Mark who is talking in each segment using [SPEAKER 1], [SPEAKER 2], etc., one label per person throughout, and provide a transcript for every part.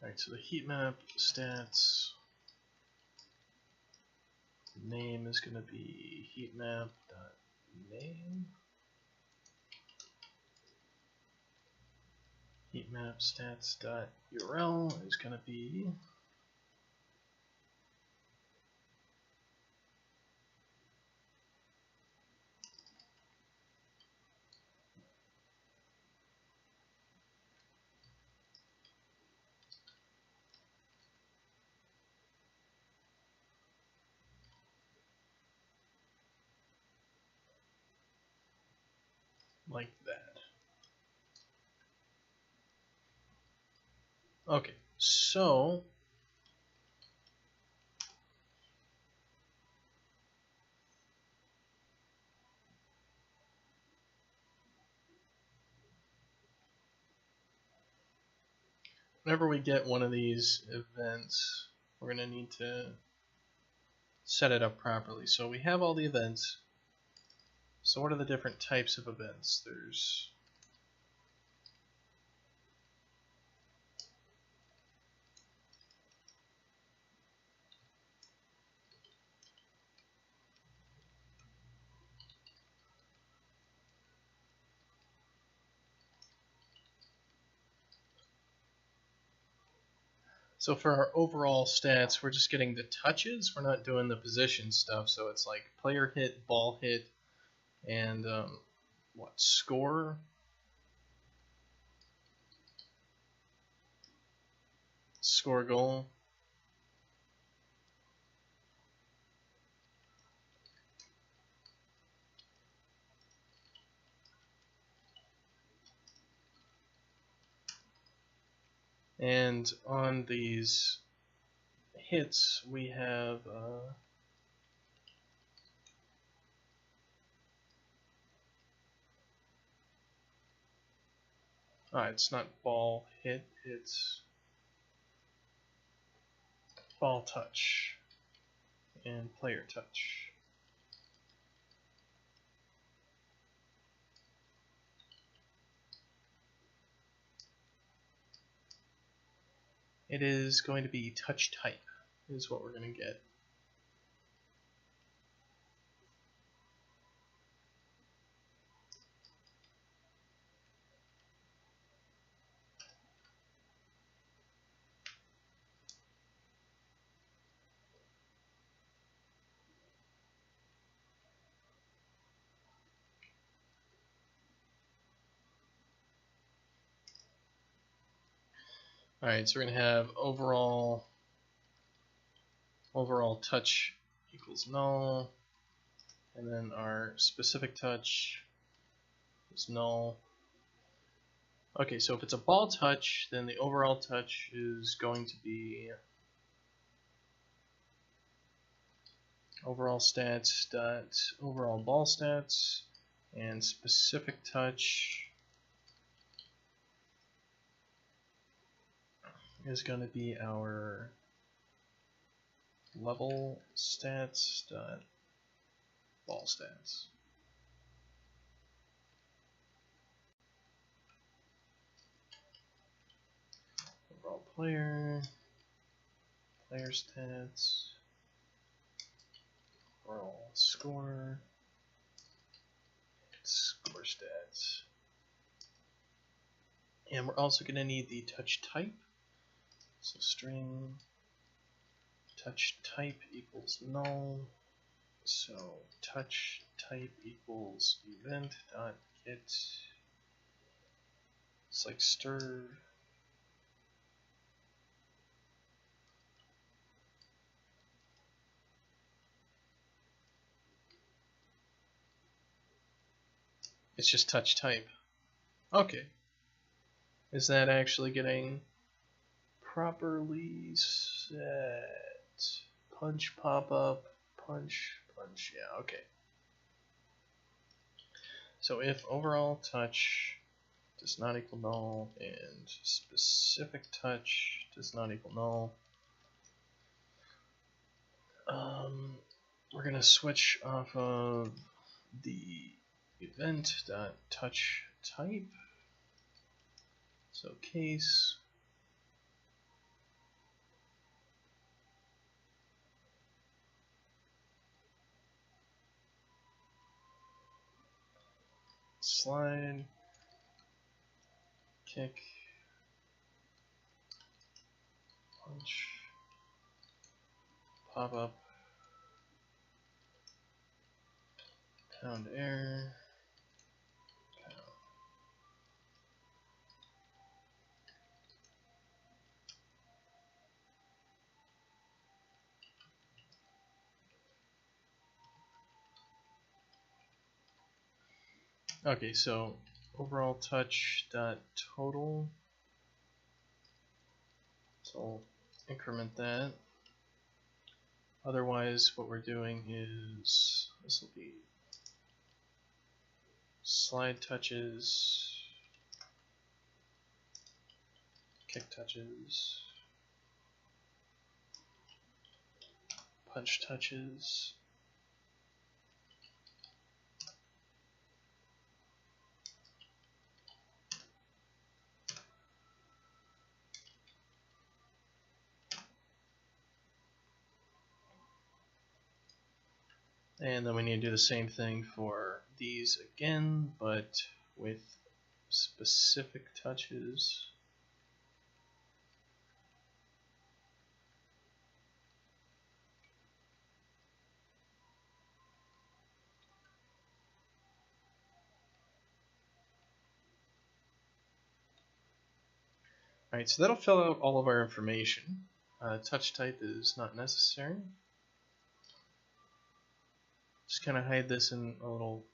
[SPEAKER 1] Alright, so the heat map stats name is going to be heatmap.name. Heatmap stats.url is going to be like that. Okay, so whenever we get one of these events, we're going to need to set it up properly. So we have all the events. So what are the different types of events? There's so for our overall stats, we're just getting the touches. We're not doing the position stuff. So it's like player hit, ball hit, and what, score? Score goal. And on these hits, we have it's not ball hit, it's ball touch and player touch. It is going to be touch type is what we're going to get. Alright, so we're going to have overall touch equals null, and then our specific touch is null. Okay, so if it's a ball touch, then the overall touch is going to be overall stats dot overall ball stats, and specific touch is going to be our level stats dot ball stats. Overall player stats, overall score stats. And we're also going to need the touch type. So string touch type equals null. So touch type equals event dot get. It's like stir. It's just touch type. Okay. Is that actually getting properly set? Punch pop up, punch, yeah, okay. So if overall touch does not equal null and specific touch does not equal null, we're gonna switch off of the event.touch type. So case slide, kick, punch, pop up, pound air, pound. Okay, so overall touch dot total. So I'll increment that. Otherwise, what we're doing is this will be slide touches, kick touches, punch touches. And then we need to do the same thing for these again, but with specific touches. Alright, so that'll fill out all of our information. Touch type is not necessary. Just kind of hide this in a little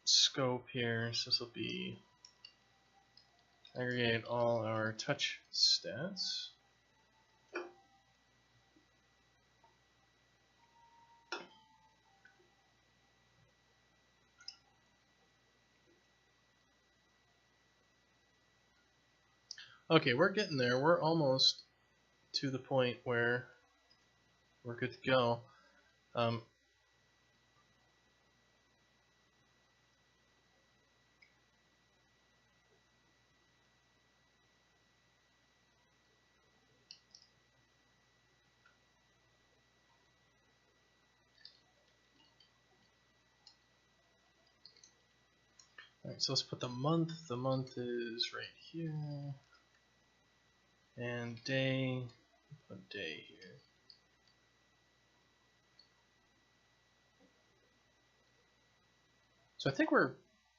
[SPEAKER 1] scope here. So this will be aggregate all our touch stats. Okay, we're getting there. We're almost to the point where we're good to go. Alright, so let's put the month. The month is right here. And day, put day here. So I think we're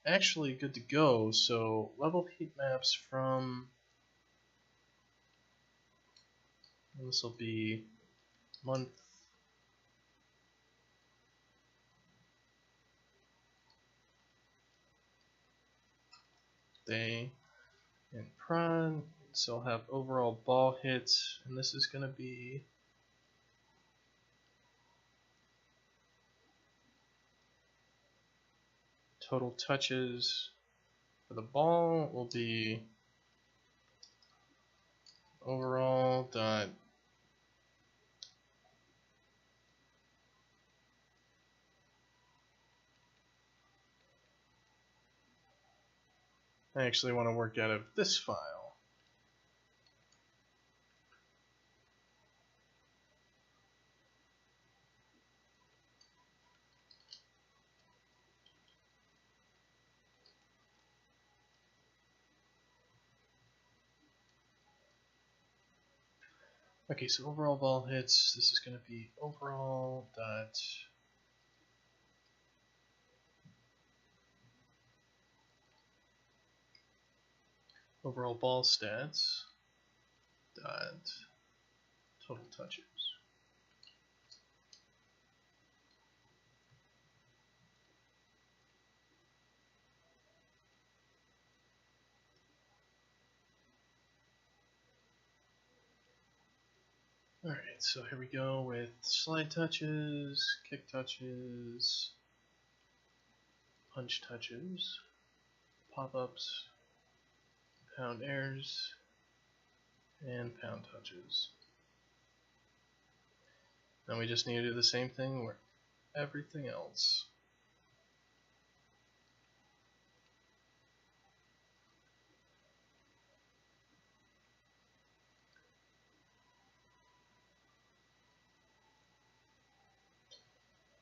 [SPEAKER 1] actually good to go. So level heat maps from, this will be month, day, and prod. So I'll have overall ball hits, and this is going to be total touches. For the ball will be overall dot I actually want to work out of this file. Okay, so overall ball hits, this is going to be overall dot overall ball stats dot total touches. Alright, so here we go with slide touches, kick touches, punch touches, pop-ups, pound airs, and pound touches. Now we just need to do the same thing with everything else.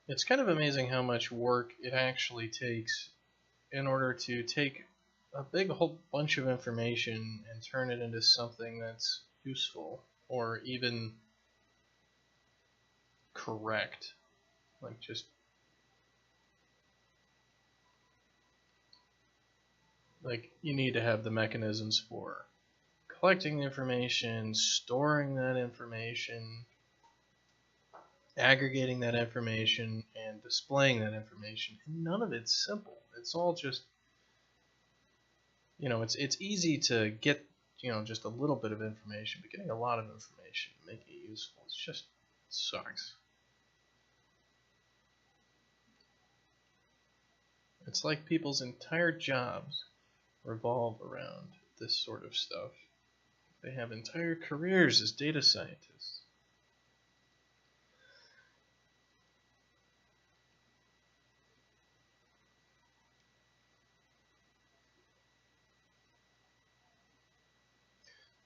[SPEAKER 1] It's kind of amazing how much work it actually takes in order to take a big whole bunch of information and turn it into something that's useful or even correct. Like just like you need to have the mechanisms for collecting the information, storing that information, aggregating that information, and displaying that information. And none of it's simple. It's all just, it's easy to get, just a little bit of information, but getting a lot of information, making it useful, it just sucks. It's like people's entire jobs revolve around this sort of stuff. They have entire careers as data scientists.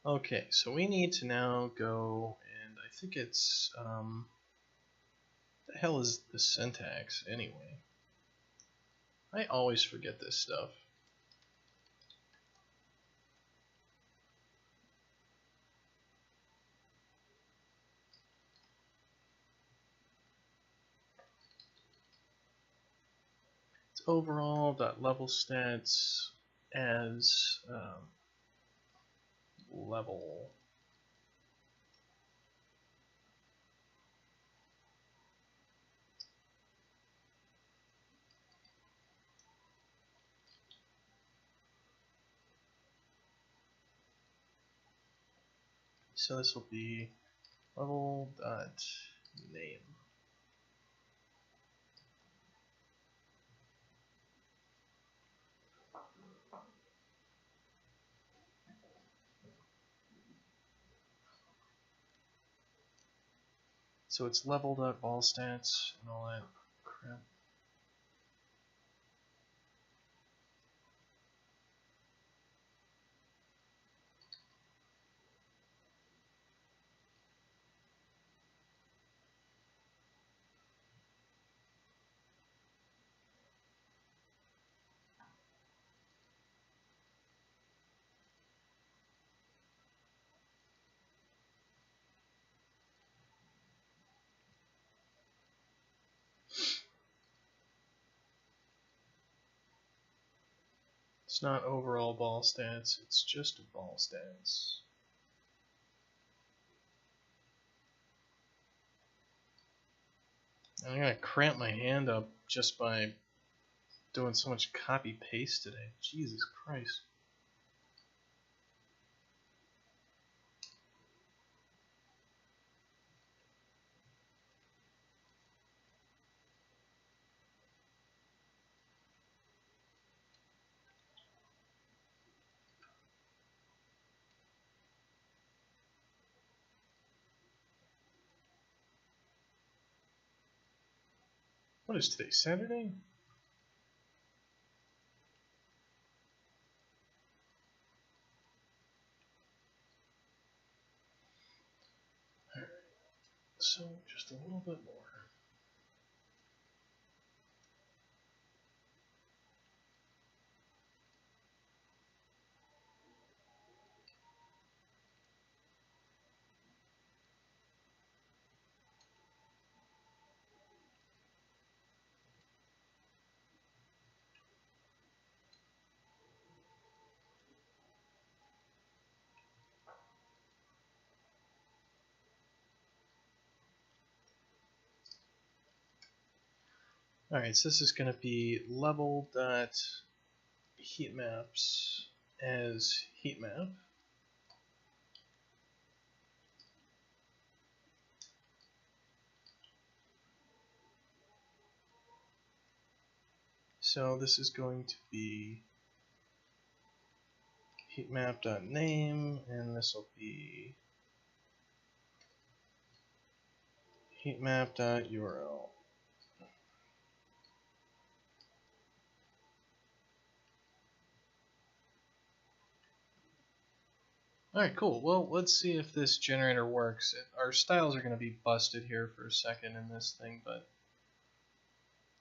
[SPEAKER 1] Okay, so we need to now go, and I think it's, the hell is the syntax anyway? I always forget this stuff. It's overall.level stats as level. So this will be level.name. So it's level.allstats and all that crap. It's not overall ball stats, it's just ball stats. I'm gonna cramp my hand up just by doing so much copy paste today. Jesus Christ. What is today? Saturday? Alright. So just a little bit more. Alright, so this is going to be level.heatmaps as heatmap. So this is going to be heatmap.name, and this will be heatmap.url. Alright, cool. Well, let's see if this generator works. Our styles are going to be busted here for a second in this thing, but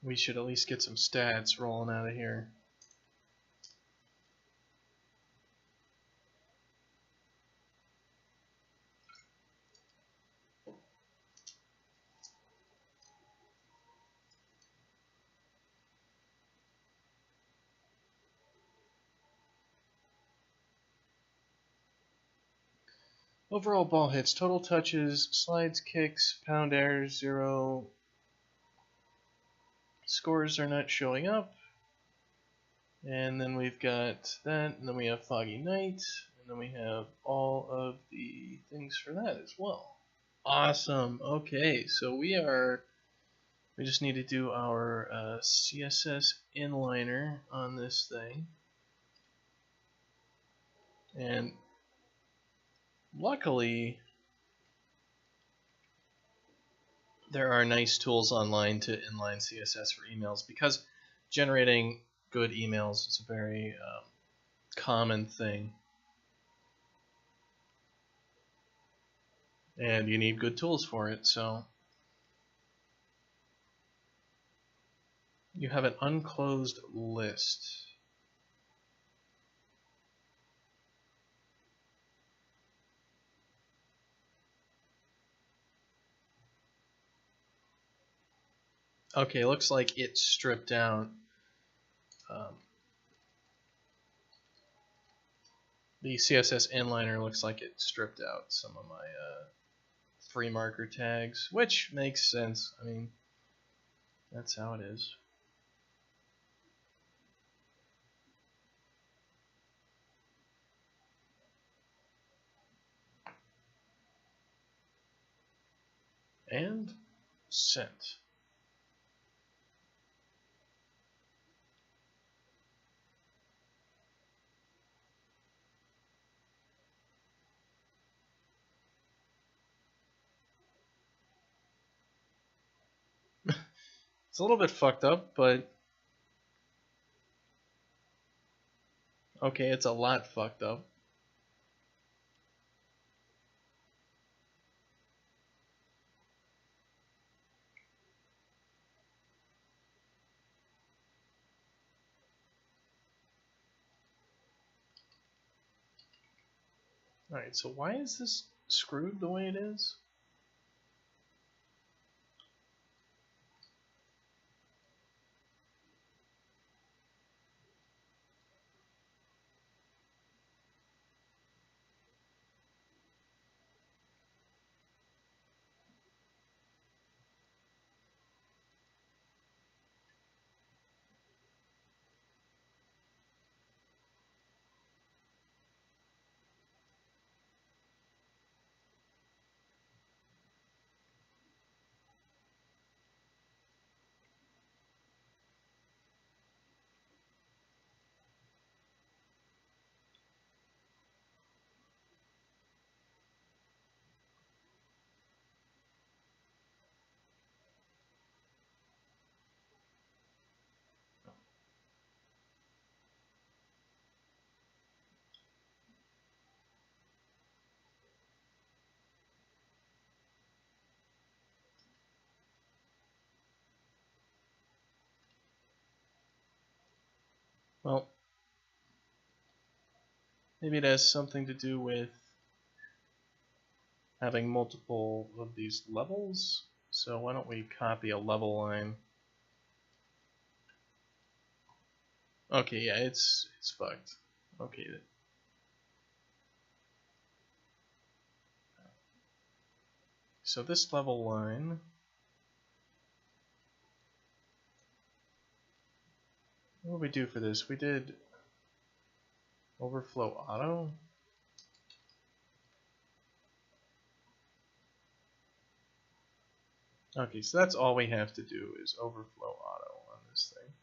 [SPEAKER 1] we should at least get some stats rolling out of here. Overall ball hits, total touches, slides, kicks, pound airs, 0. Scores are not showing up. And then we've got that, and then we have Foggy Night, and then we have all of the things for that as well. Awesome. Okay, so we just need to do our CSS inliner on this thing. And luckily, there are nice tools online to inline CSS for emails, because generating good emails is a very common thing. And you need good tools for it, so you have an unclosed list. Okay, looks like it stripped out the CSS inliner. Looks like it stripped out some of my free marker tags, which makes sense. I mean, that's how it is. And sent. It's a little bit fucked up, but okay, it's a lot fucked up. Alright, so why is this screwed the way it is? Well, maybe it has something to do with having multiple of these levels. So why don't we copy a level line? Okay, yeah, it's fucked. Okay. So this level line, what did we do for this? We did overflow auto. Okay, so that's all we have to do is overflow auto on this thing.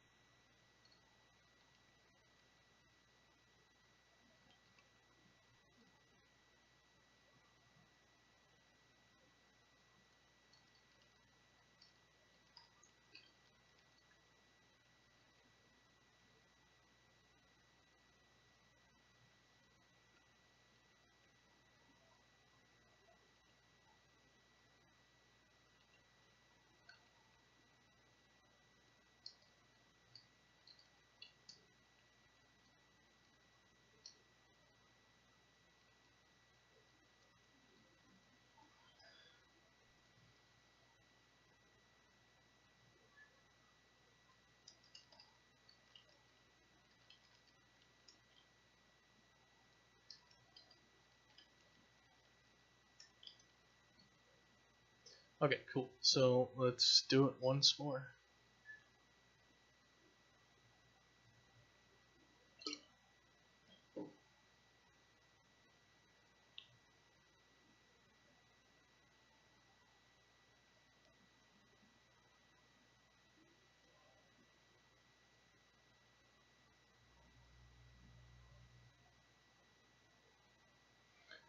[SPEAKER 1] Okay, cool. So let's do it once more.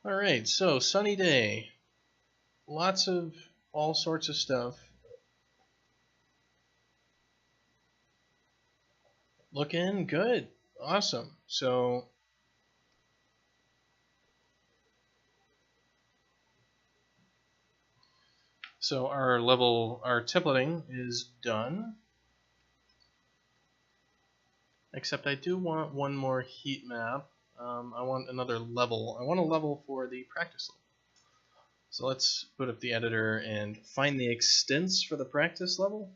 [SPEAKER 1] Alright, so sunny day. Lots of all sorts of stuff. Looking good. Awesome. So our templating is done. Except I do want one more heat map. I want another level. I want a level for the practice level. So let's put up the editor and find the extents for the practice level.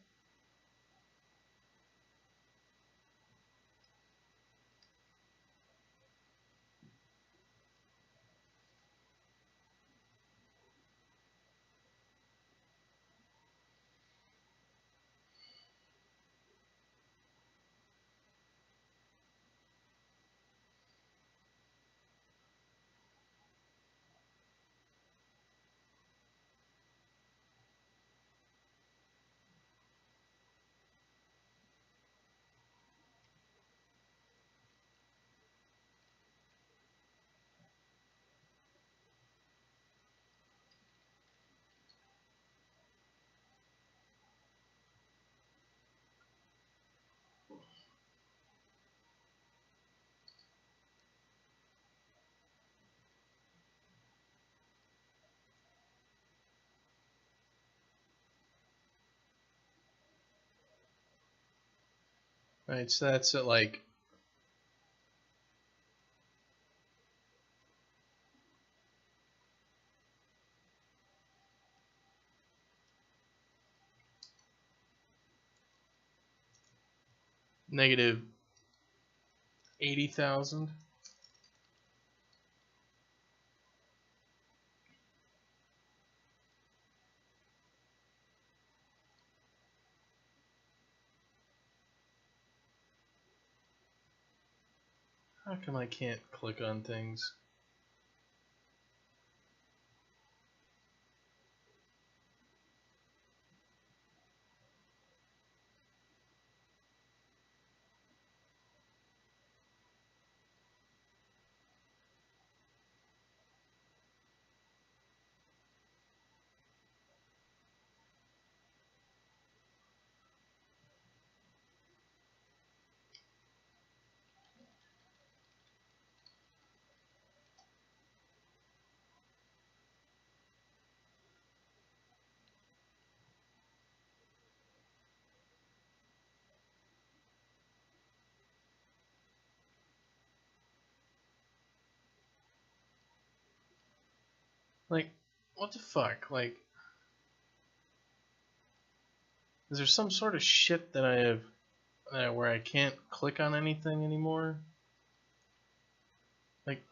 [SPEAKER 1] Alright, so that's at like negative 80,000. How come I can't click on things? Like, what the fuck? Like, is there some sort of shit that I have where I can't click on anything anymore? Like,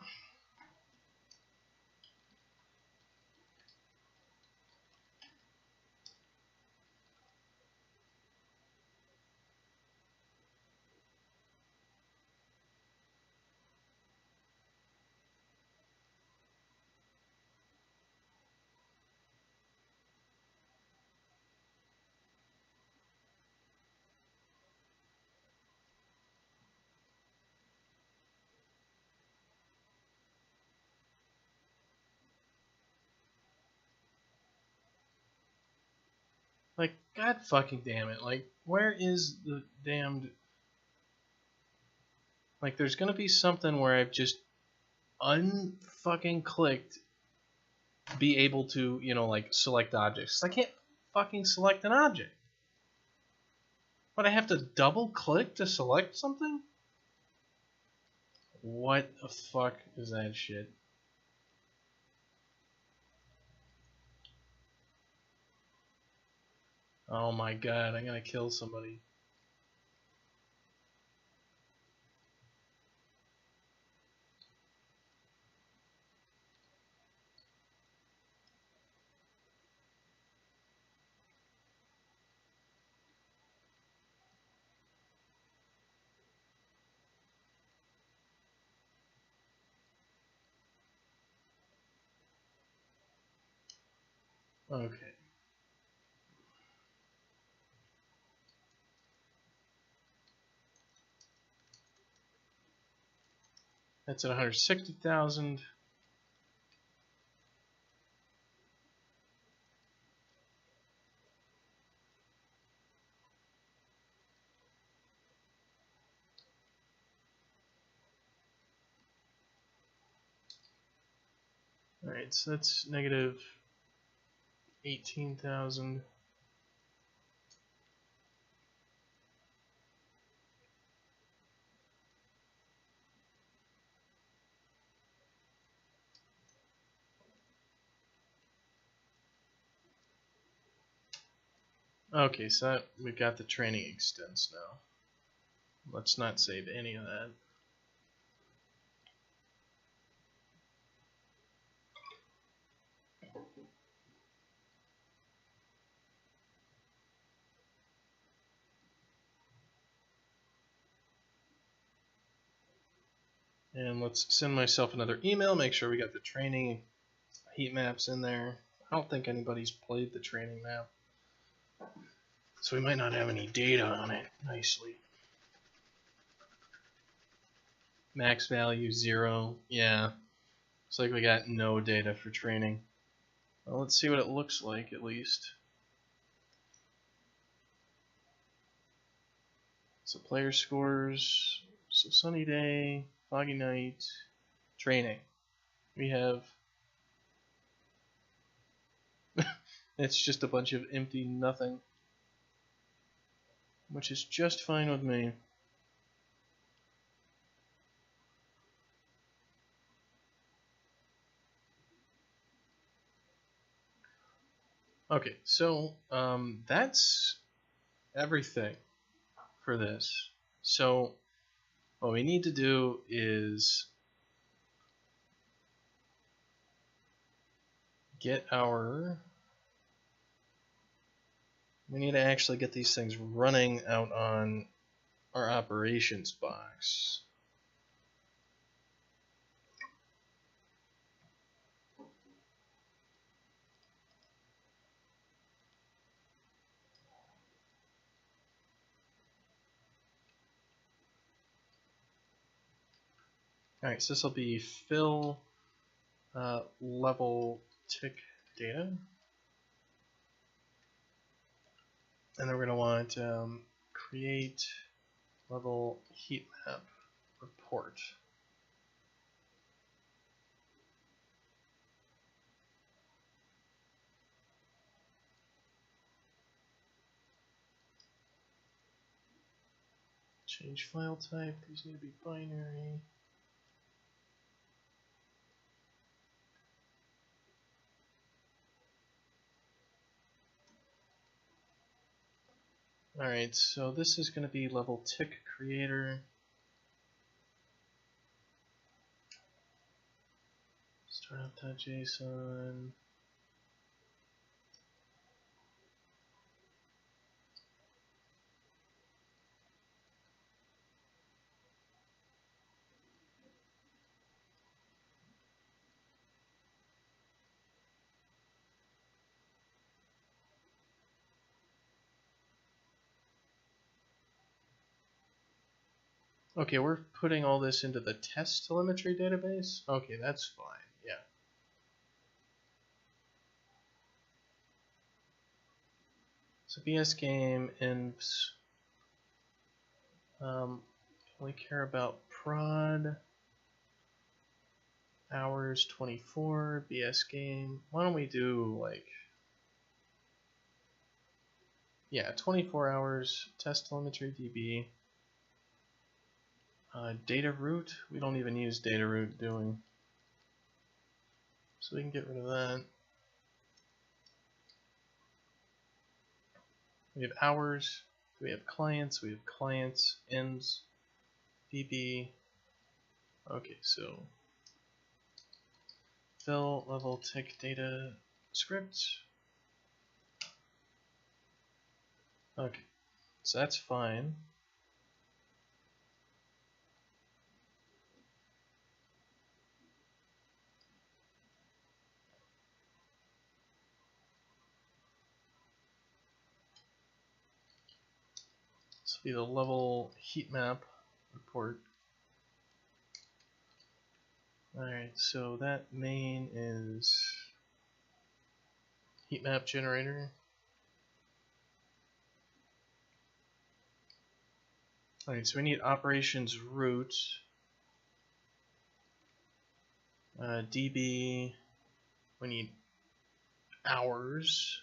[SPEAKER 1] god fucking damn it. Like, where is the damned... Like, there's gonna be something where I've just unfucking clicked be able to, you know, like, select objects. I can't fucking select an object. But I have to double click to select something? What the fuck is that shit? Oh my god, I'm gonna kill somebody. Okay. That's at 160,000. Alright, so that's negative 18,000. Okay, so that, we've got the training extents now. Let's not save any of that. And let's send myself another email, make sure we got the training heat maps in there. I don't think anybody's played the training map, so we might not have any data on it nicely. Max value 0. Yeah. Looks like we got no data for training. Well, let's see what it looks like at least. So player scores. So sunny day, foggy night, training. We have it's just a bunch of empty nothing, which is just fine with me. Okay, so that's everything for this. So what we need to do is get our... We need to actually get these things running out on our operations box. Alright, so this will be fill level tick data. And then we're going to want create level heat map report. Change file type, these need to be binary. Alright, so this is going to be level tick creator. Startup.json. Okay, we're putting all this into the test telemetry database? Okay, that's fine, yeah. So BS game imps. We care about prod. Hours 24, BS game. Why don't we do like... Yeah, 24 hours, test telemetry DB. Data root, we don't even use data root, do we? So we can get rid of that. We have hours, we have clients, ends, DB. Okay, so fill level tick data script. Okay, so that's fine. This will be the level heat map report. Alright, so that main is heat map generator. Alright, so we need operations root, dB, we need hours,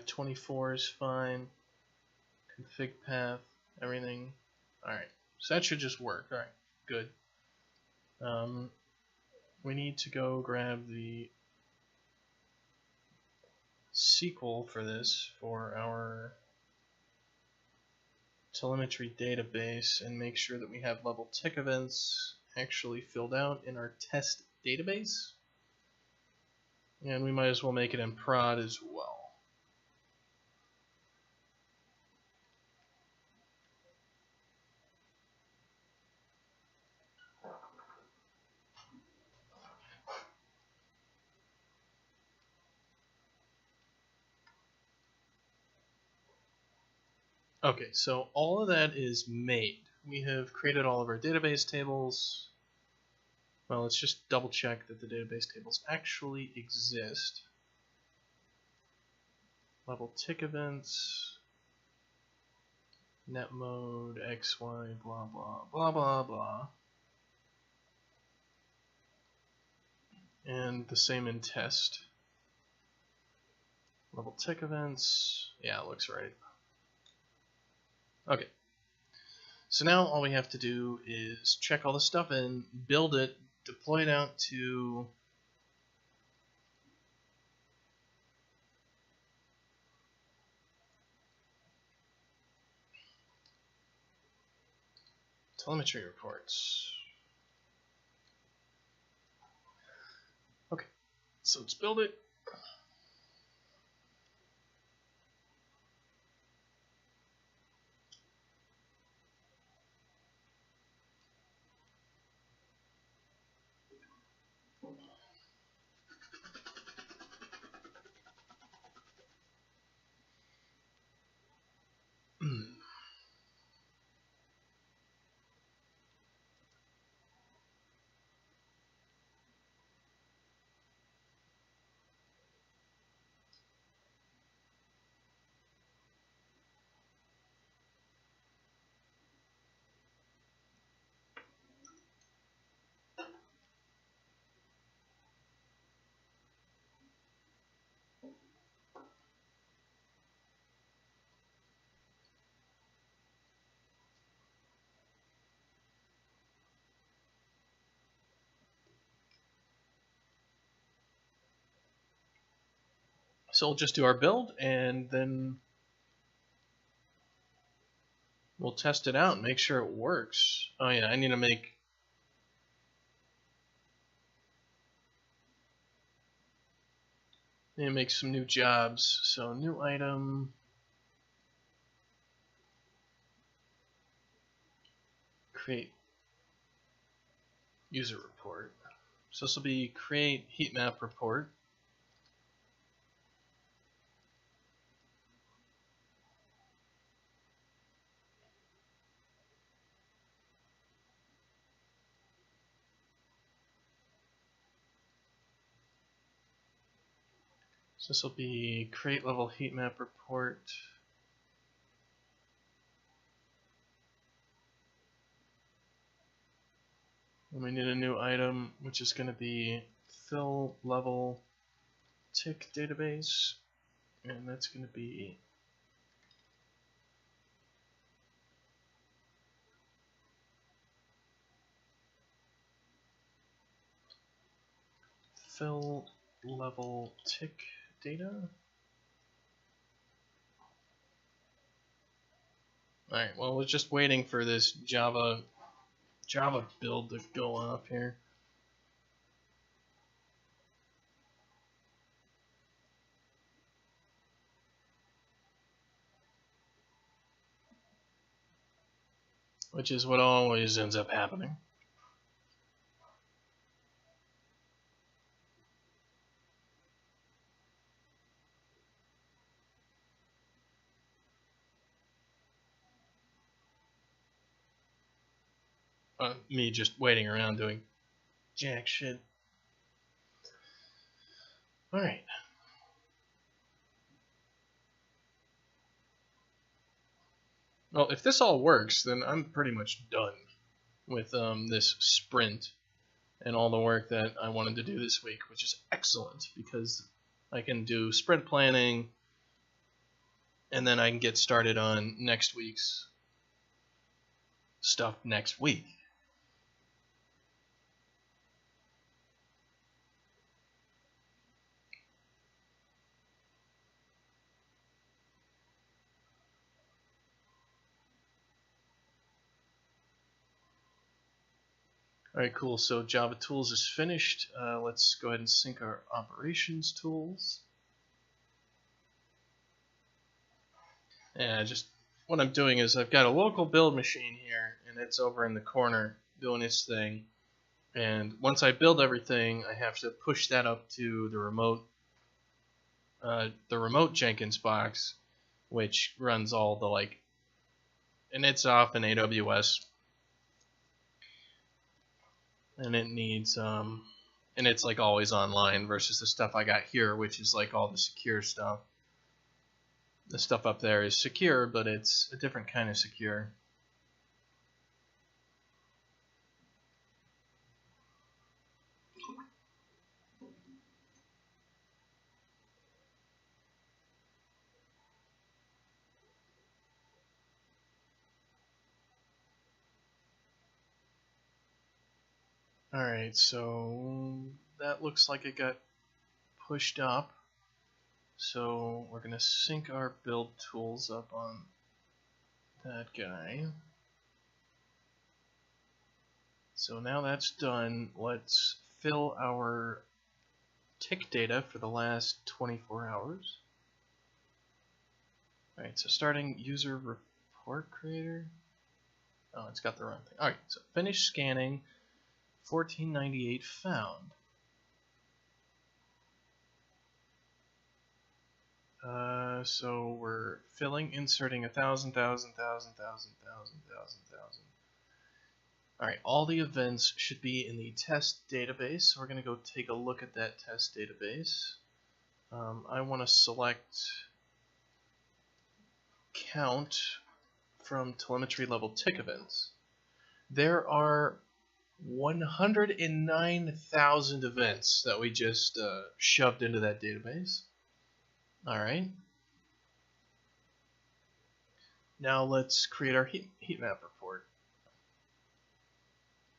[SPEAKER 1] 24 is fine, config path, everything. Alright, so that should just work. Alright, good. We need to go grab the SQL for this, for our telemetry database, and make sure that we have level tick events actually filled out in our test database. And we might as well make it in prod as well. Okay, so all of that is made. We have created all of our database tables. Well, let's just double check that the database tables actually exist. Level tick events, net mode, XY, blah, blah, blah, blah, blah. And the same in test. Level tick events, yeah, it looks right. Okay, so now all we have to do is check all the stuff in, build it, deploy it out to telemetry reports. Okay, so let's build it. So we'll just do our build and then we'll test it out and make sure it works. Oh yeah, I need to make some new jobs. So new item, create user report. So this will be create heat map report. So this will be create level heat map report. And we need a new item, which is going to be fill level tick database, and that's going to be fill level tick data. Alright, well, we're just waiting for this Java build to go off here. Which is what always ends up happening. me just waiting around doing jack shit. Alright. Well, if this all works, then I'm pretty much done with this sprint and all the work that I wanted to do this week, which is excellent because I can do sprint planning and then I can get started on next week's stuff next week. Alright, cool. So Java Tools is finished. Let's go ahead and sync our operations tools. And just what I'm doing is I've got a local build machine here, and it's over in the corner doing its thing. And once I build everything, I have to push that up to the remote Jenkins box, which runs all the and it's off in AWS. And it needs and it's like always online versus the stuff I got here, which is like all the secure stuff. The stuff up there is secure, but it's a different kind of secure. Alright, so that looks like it got pushed up. So we're going to sync our build tools up on that guy. So now that's done, let's fill our tick data for the last 24 hours. Alright, so starting user report creator. Oh, it's got the wrong thing. Alright, so finish scanning. 1498 found. So we're filling, inserting 1,000. Alright, all the events should be in the test database. So we're going to go take a look at that test database. I want to select count from telemetry level tick events. There are 109,000 events that we just shoved into that database. Alright. Now let's create our heat map report.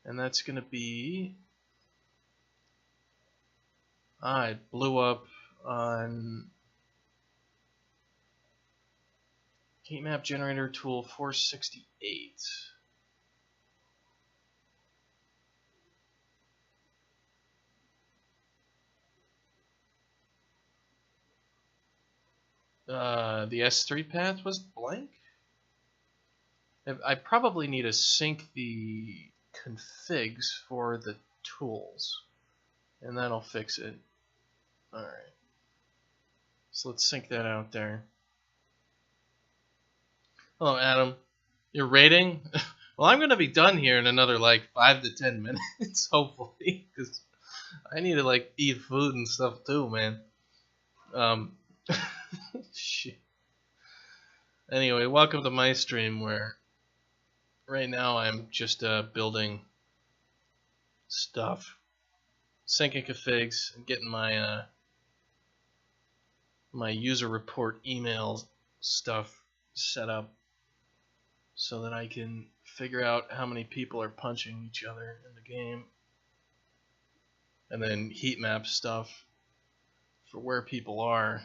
[SPEAKER 1] And that's going to be... it blew up on heat map generator tool 468. The S3 path was blank? I probably need to sync the configs for the tools, and that'll fix it. Alright. So let's sync that out there. Hello, Adam. You're rating? Well, I'm going to be done here in another 5 to 10 minutes, hopefully, because I need to eat food and stuff too, man. Shit. Anyway, welcome to my stream where right now I'm just building stuff, syncing configs, and getting my my user report email stuff set up so that I can figure out how many people are punching each other in the game, and then heat map stuff for where people are.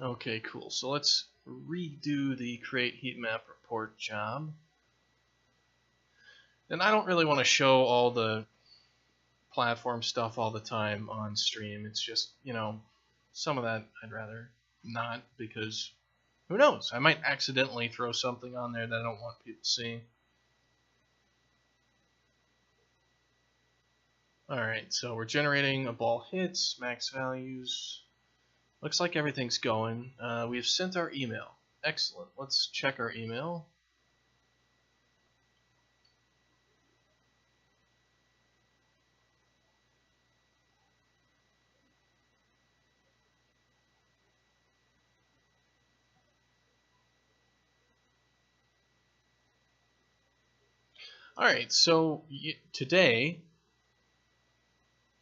[SPEAKER 1] Okay, cool. So let's redo the create heat map report job. And I don't really want to show all the platform stuff all the time on stream. It's just, some of that I'd rather not, because who knows? I might accidentally throw something on there that I don't want people seeing. Alright, so we're generating a ball hits, max values. Looks like everything's going. We've sent our email. Excellent. Let's check our email. Alright, so today...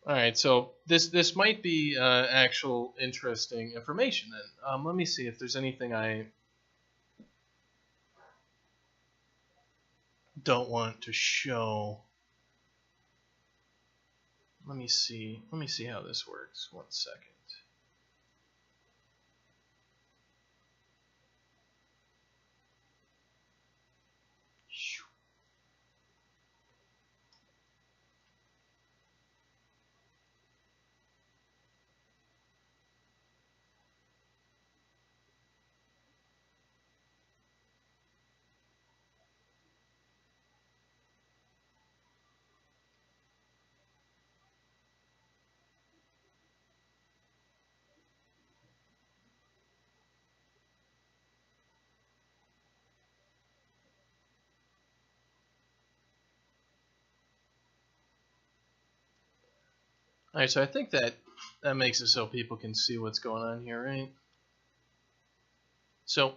[SPEAKER 1] Alright, so this might be actual interesting information then. Let me see if there's anything I don't want to show. Let me see how this works. 1 second. Alright, so I think that makes it so people can see what's going on here, right? So,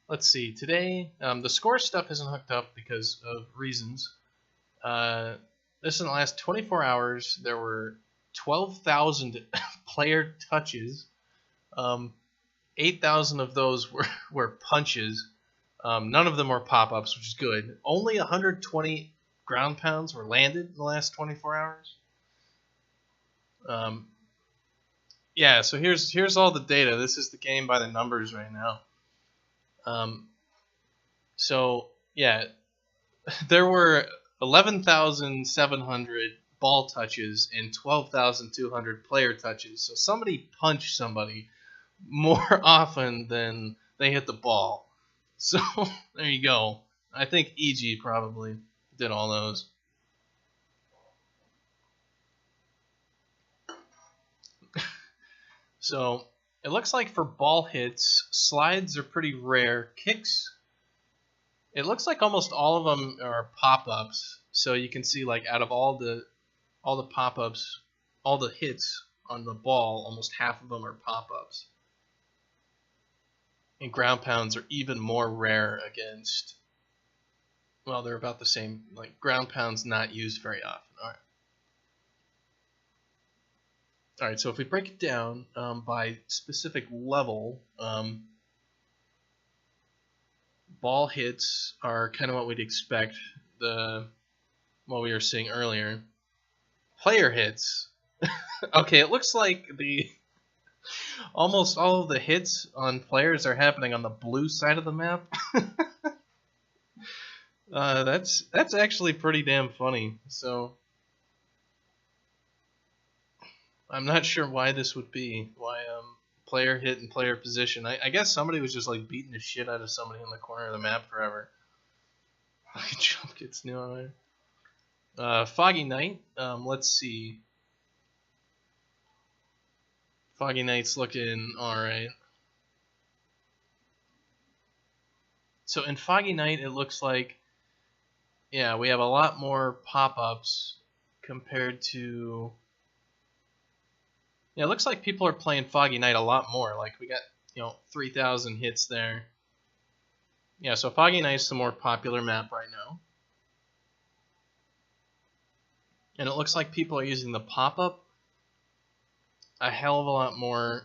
[SPEAKER 1] let's see. Today, the score stuff isn't hooked up because of reasons. This in the last 24 hours, there were 12,000 player touches. 8,000 of those were punches. None of them were pop-ups, which is good. Only 120 ground pounds were landed in the last 24 hours. Yeah, so here's all the data. This is the game by the numbers right now. So yeah, there were 11,700 ball touches and 12,200 player touches. So somebody punched somebody more often than they hit the ball. So there you go. I think EG probably did all those. So it looks like for ball hits, slides are pretty rare. Kicks, it looks like almost all of them are pop-ups. So you can see, like, out of all the pop-ups, all the hits on the ball, almost half of them are pop-ups. And ground pounds are even more rare against, well, they're about the same. Like, ground pounds not used very often. Alright, so if we break it down by specific level, ball hits are kind of what we'd expect, what we were seeing earlier. Player hits, okay, it looks like almost all of the hits on players are happening on the blue side of the map. That's actually pretty damn funny. So I'm not sure why this would be. Why player hit and player position. I guess somebody was just like beating the shit out of somebody in the corner of the map forever. Jump gets new on there. Foggy Night. Let's see. Foggy Night's looking alright. So in Foggy Night, it looks like, yeah, we have a lot more pop-ups compared to... Yeah, it looks like people are playing Foggy Night a lot more. Like, we got, 3,000 hits there. Yeah, so Foggy Night's the more popular map right now. And it looks like people are using the pop-up a hell of a lot more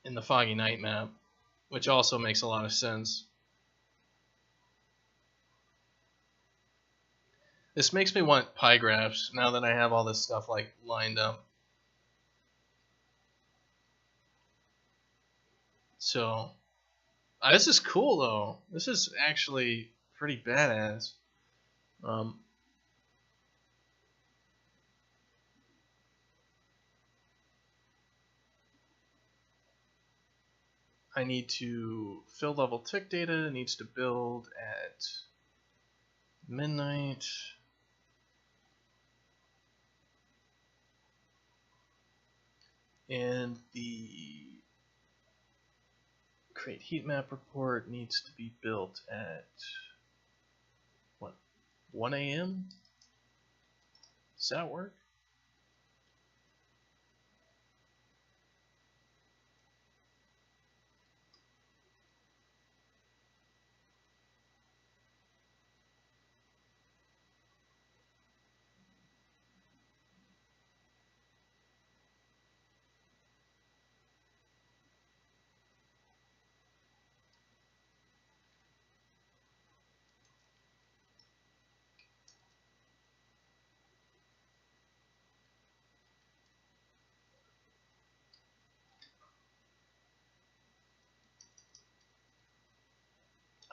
[SPEAKER 1] in the Foggy Night map, which also makes a lot of sense. This makes me want pie graphs now that I have all this stuff like lined up. So, this is cool though. This is actually pretty badass. I need to fill level tick data. It needs to build at midnight. And the create heat map report needs to be built at what, 1 a.m.? Does that work?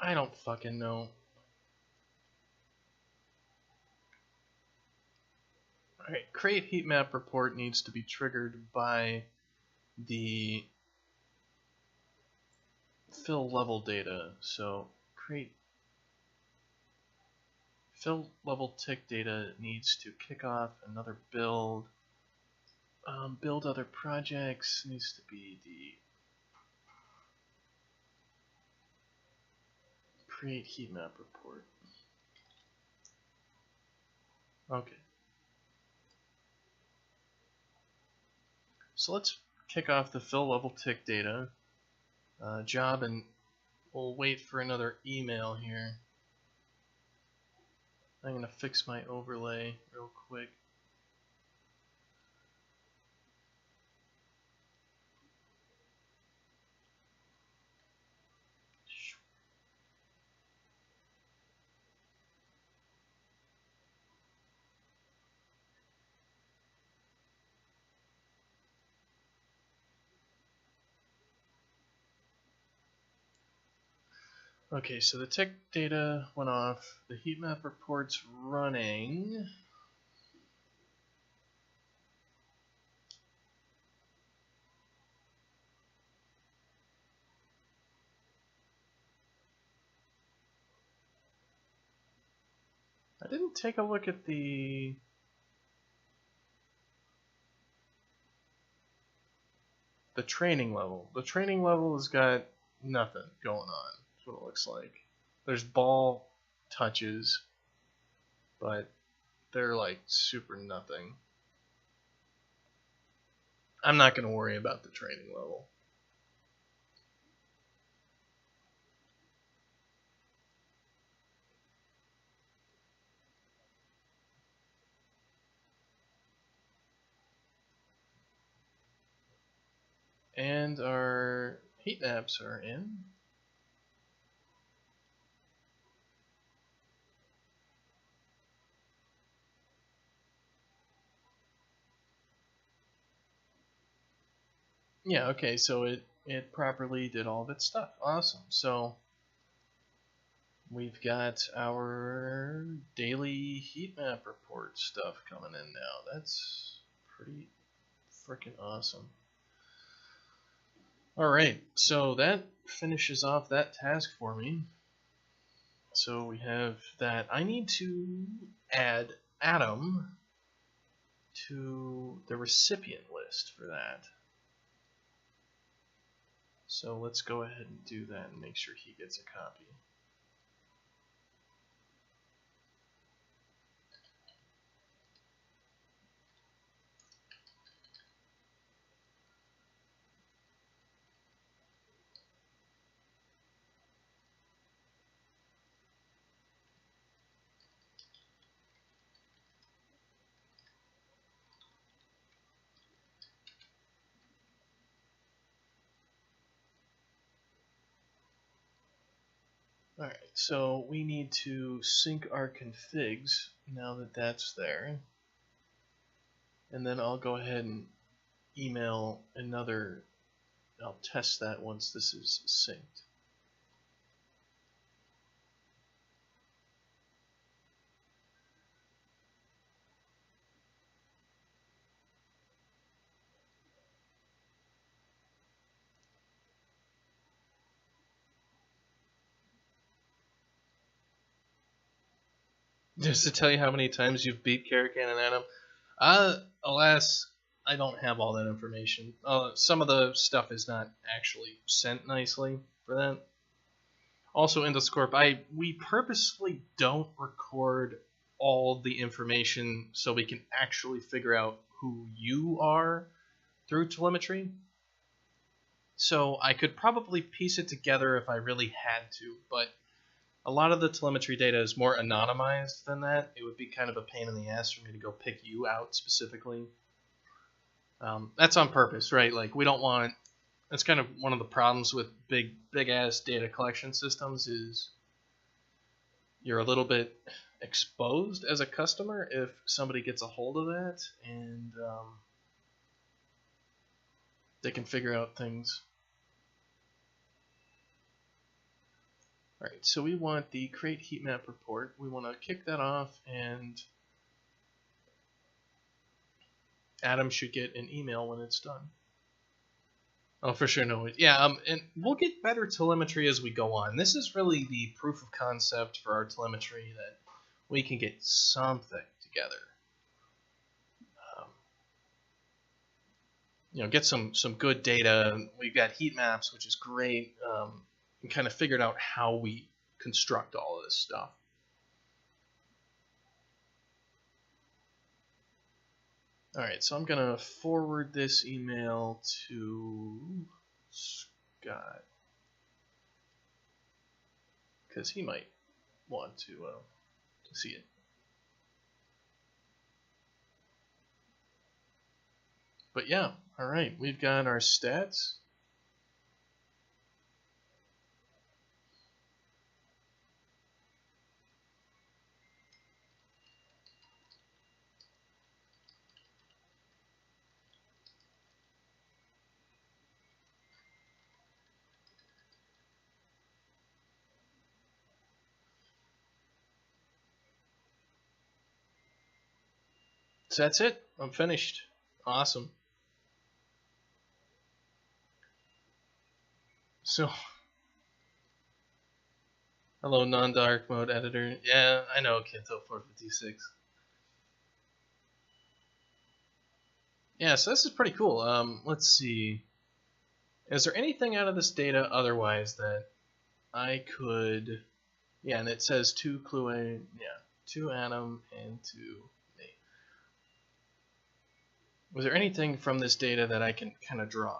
[SPEAKER 1] I don't fucking know. Alright, create heat map report needs to be triggered by the fill level data. So create fill level tick data needs to kick off another build. Build other projects needs to be the create heat map report. Okay. So let's kick off the fill level tick data job, and we'll wait for another email here. I'm going to fix my overlay real quick. Okay, so the tick data went off. The heat map report's running. I didn't take a look at the training level. The training level has got nothing going on. That's what it looks like. There's ball touches, but they're like super nothing. I'm not going to worry about the training level. And our heat maps are in. Yeah, okay, so it properly did all of its stuff. Awesome. So we've got our daily heat map report stuff coming in now. That's pretty freaking awesome. Alright, so that finishes off that task for me. So we have that. I need to add Adam to the recipient list for that. So let's go ahead and do that and make sure he gets a copy. Alright, so we need to sync our configs now that that's there. And then I'll go ahead and email another, I'll test that once this is synced. Just to tell you how many times you've beat Karakan and Adam. Alas, I don't have all that information. Some of the stuff is not actually sent nicely for that. Also, Endoscorp, we purposefully don't record all the information so we can actually figure out who you are through telemetry. So I could probably piece it together if I really had to, but a lot of the telemetry data is more anonymized than that. It would be kind of a pain in the ass for me to go pick you out specifically. That's on purpose, right? Like, we don't want... That's kind of one of the problems with big ass data collection systems is you're a little bit exposed as a customer if somebody gets a hold of that, and they can figure out things. Alright, so we want the create heat map report. We want to kick that off, and Adam should get an email when it's done. Oh, for sure, no. Yeah, and we'll get better telemetry as we go on. This is really the proof of concept for our telemetry, that we can get something together. You know, get some good data. We've got heat maps, which is great. We kind of figured out how we construct all of this stuff. Alright, so I'm going to forward this email to Scott, because he might want to see it. But yeah, alright, we've got our stats. So that's it. I'm finished. Awesome. So, hello, non-dark mode editor. Yeah, I know, Kinto 456. Yeah, so this is pretty cool. Let's see. Is there anything out of this data otherwise that I could... Yeah, and it says 2 Clue, yeah, 2 Adam and 2 me. Was there anything from this data that I can kind of draw?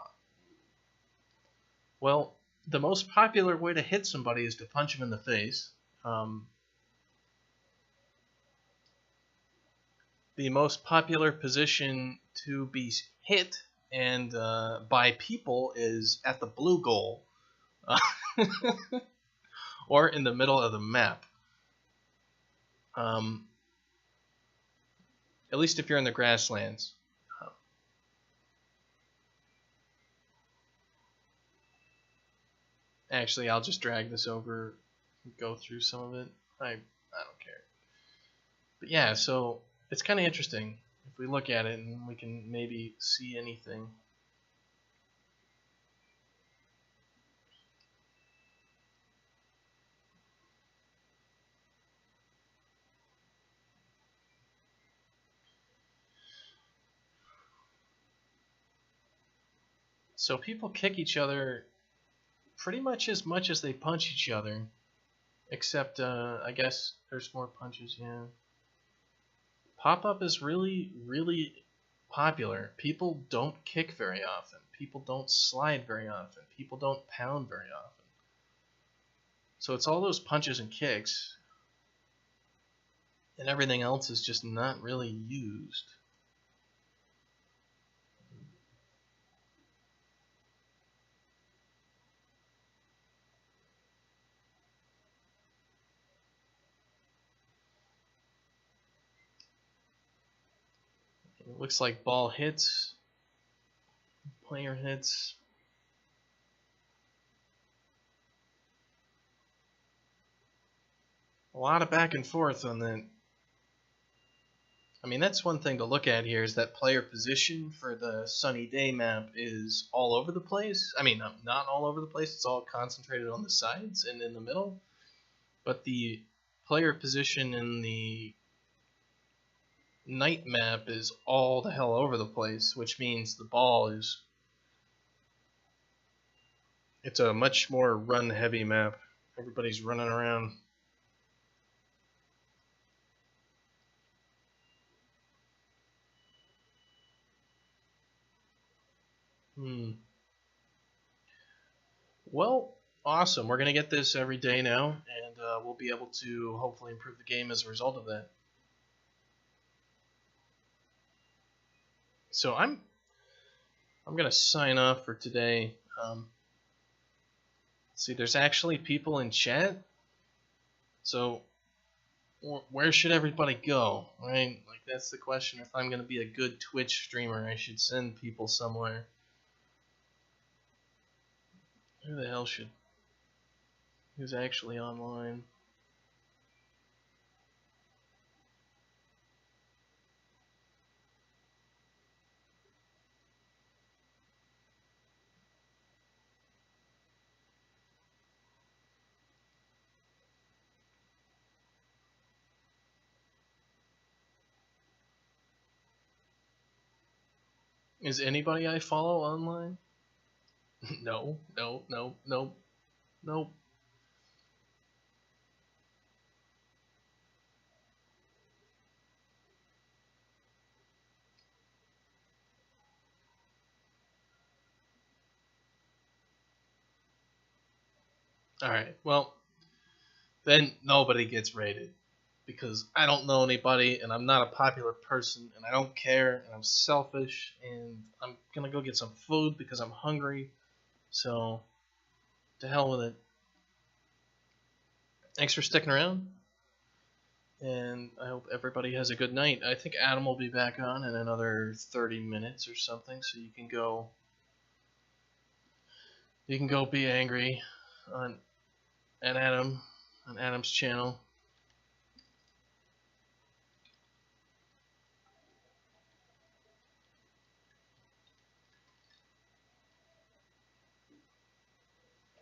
[SPEAKER 1] Well, the most popular way to hit somebody is to punch them in the face. The most popular position to be hit and by people is at the blue goal. Or in the middle of the map. At least if you're in the grasslands. Actually, I'll just drag this over and go through some of it. I don't care. But yeah, so it's kind of interesting if we look at it and we can maybe see anything. So people kick each other pretty much as they punch each other, except I guess there's more punches. Yeah, pop-up is really popular. People don't kick very often. People don't slide very often. People don't pound very often. So it's all those punches and kicks, and everything else is just not really used. It looks like ball hits, player hits. A lot of back and forth on that. I mean, that's one thing to look at here, is that player position for the sunny day map is all over the place. I mean, not all over the place, it's all concentrated on the sides and in the middle. But the player position in the night map is all the hell over the place, which means the ball is... It's a much more run-heavy map. Everybody's running around. Well, awesome. We're going to get this every day now, and we'll be able to hopefully improve the game as a result of that. So I'm going to sign off for today. See, there's actually people in chat. So where should everybody go, right? Like, that's the question. If I'm going to be a good Twitch streamer, I should send people somewhere. Who the hell should... Who's actually online? Is anybody I follow online? No. Alright, well, then nobody gets rated. Because I don't know anybody, and I'm not a popular person, and I don't care, and I'm selfish, and I'm gonna go get some food because I'm hungry. So, to hell with it. Thanks for sticking around, and I hope everybody has a good night. I think Adam will be back on in another 30 minutes or something, so you can go be angry on Adam's channel.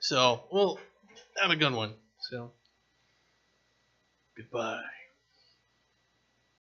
[SPEAKER 1] So, well, have a good one. So, goodbye.